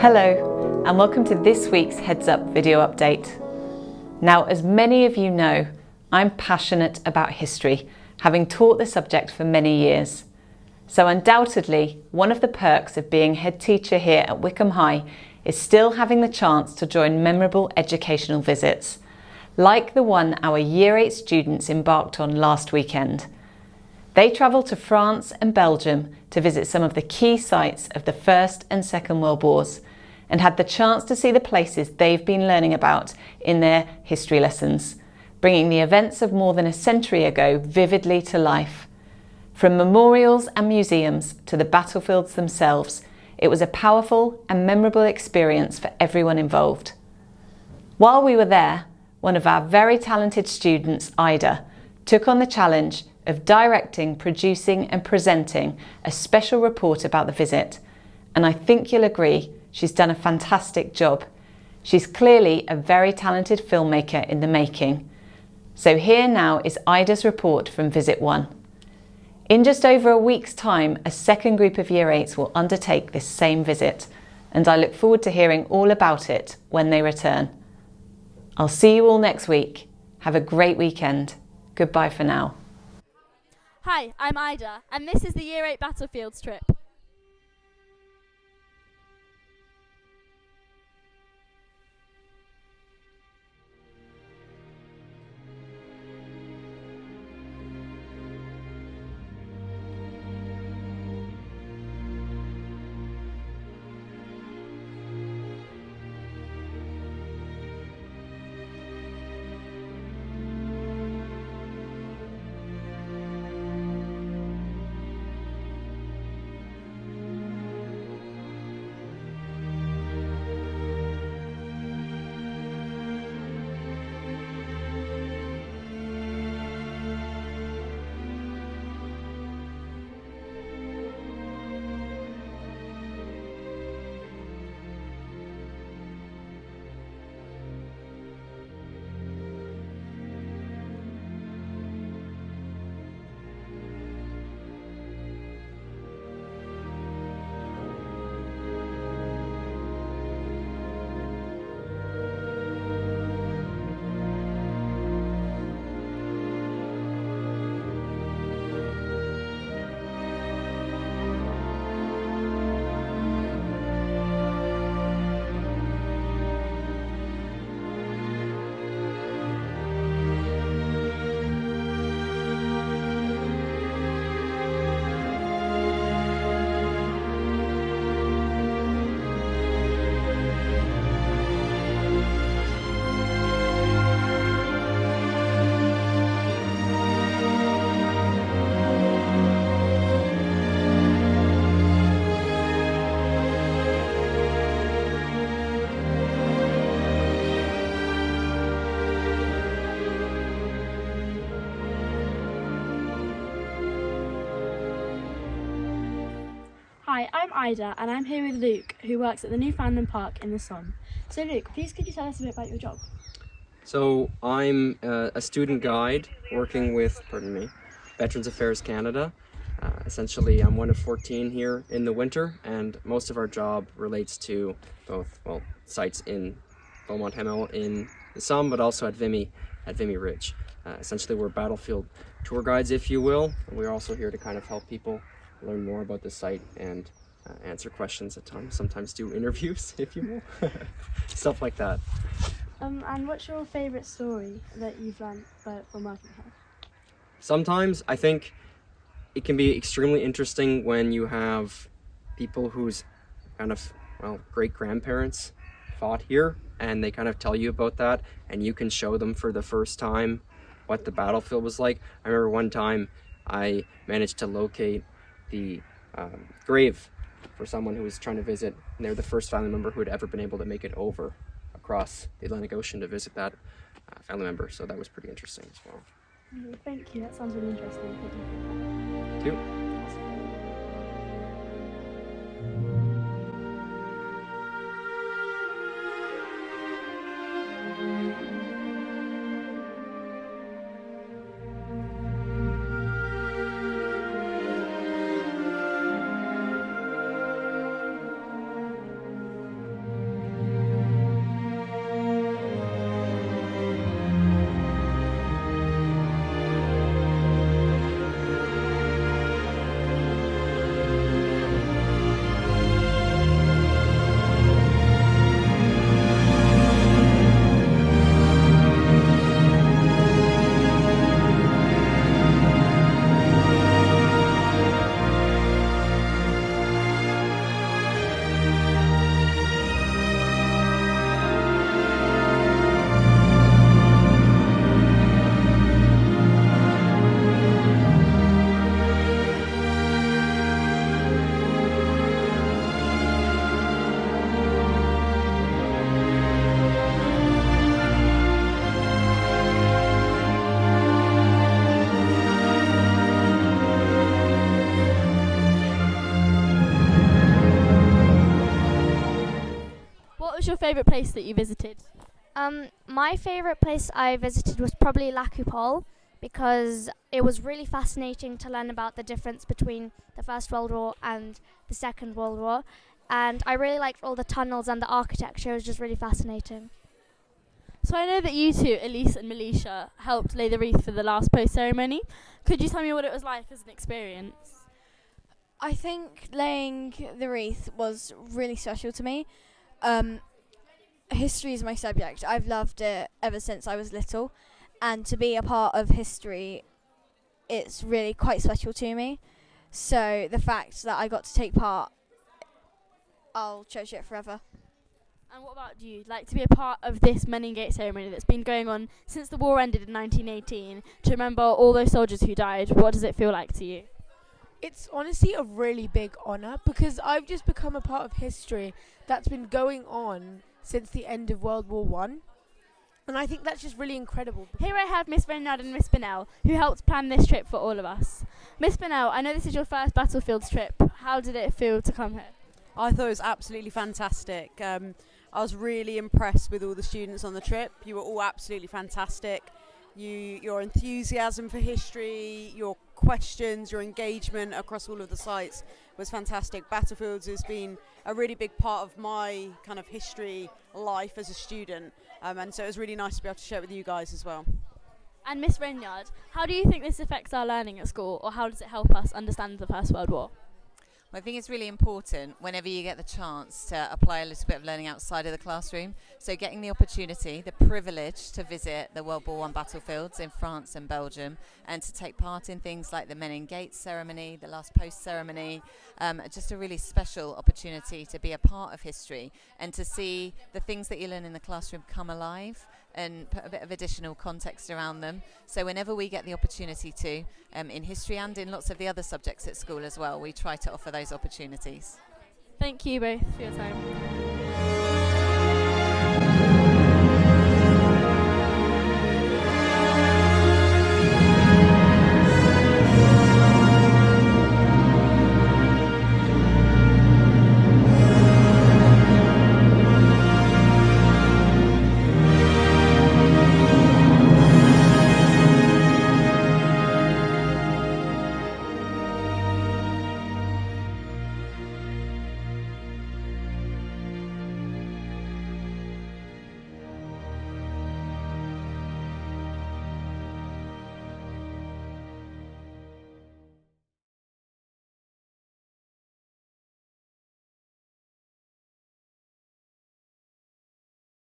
Hello, and welcome to this week's Heads Up video update. Now, as many of you know, I'm passionate about history, having taught the subject for many years. So undoubtedly, one of the perks of being head teacher here at Wycombe High is still having the chance to join memorable educational visits, like the one our Year 8 students embarked on last weekend. They travelled to France and Belgium to visit some of the key sites of the First and Second World Wars, and had the chance to see the places they've been learning about in their history lessons, bringing the events of more than a century ago vividly to life. From memorials and museums to the battlefields themselves, it was a powerful and memorable experience for everyone involved. While we were there, one of our very talented students, Aida, took on the challenge of directing, producing and presenting a special report about the visit, and I think you'll agree she's done a fantastic job. She's clearly a very talented filmmaker in the making. So here now is Aida's report from Visit 1. In just over a week's time, a second group of Year 8s will undertake this same visit, and I look forward to hearing all about it when they return. I'll see you all next week. Have a great weekend. Goodbye for now. Hi, I'm Aida, and this is the Year 8 Battlefields trip. Hi, I'm Aida and I'm here with Luke, who works at the Newfoundland Park in the Somme. So Luke, please could you tell us a bit about your job? So I'm a student guide working with, Veterans Affairs Canada. Essentially, I'm one of 14 here in the winter, and most of our job relates to both, sites in Beaumont Hamel in the Somme, but also at Vimy Ridge. Essentially, we're battlefield tour guides, if you will, and we're also here to kind of help people learn more about the site and answer questions at times, sometimes do interviews, if you will, stuff like that. And what's your favourite story that you've learned from working here? Sometimes I think it can be extremely interesting when you have people whose kind of, great-grandparents fought here, and they kind of tell you about that, and you can show them for the first time what the battlefield was like. I remember one time I managed to locate the grave for someone who was trying to visit, and they were the first family member who had ever been able to make it over across the Atlantic Ocean to visit that family member, so that was pretty interesting as well. Thank you, that sounds really interesting. Thank you. your favourite place that you visited? My favourite place I visited was probably La Coupole, because it was really fascinating to learn about the difference between the First World War and the Second World War. And I really liked all the tunnels and the architecture. It was just really fascinating. So I know that you two, Elise and Melisha, helped lay the wreath for the last post ceremony. Could you tell me what it was like as an experience? I think laying the wreath was really special to me. History is my subject. I've loved it ever since I was little, and to be a part of history, it's really quite special to me. So the fact that I got to take part, I'll cherish it forever. And what about you? Like to be a part of this Meningate ceremony that's been going on since the war ended in 1918, to remember all those soldiers who died, what does it feel like to you? It's honestly a really big honour, because I've just become a part of history that's been going on since the end of World War One, and I think that's just really incredible. Here I have Miss Renyard and Miss Bennell, who helped plan this trip for all of us. Miss Bennell, I know this is your first battlefields trip. How did it feel to come here? I thought it was absolutely fantastic. I was really impressed with all the students on the trip. You were all absolutely fantastic. Your enthusiasm for history, your questions, your engagement across all of the sites was fantastic. Battlefields has been a really big part of my kind of history life as a student, and so it was really nice to be able to share it with you guys as well. And Miss Renyard, how do you think this affects our learning at school, or how does it help us understand the First World War? I think it's really important whenever you get the chance to apply a little bit of learning outside of the classroom. So getting the opportunity, the privilege to visit the World War I battlefields in France and Belgium, and to take part in things like the Meningate ceremony, the last post ceremony, just a really special opportunity to be a part of history and to see the things that you learn in the classroom come alive and put a bit of additional context around them. So whenever we get the opportunity to, in history and in lots of the other subjects at school as well, we try to offer those opportunities. Thank you both for your time.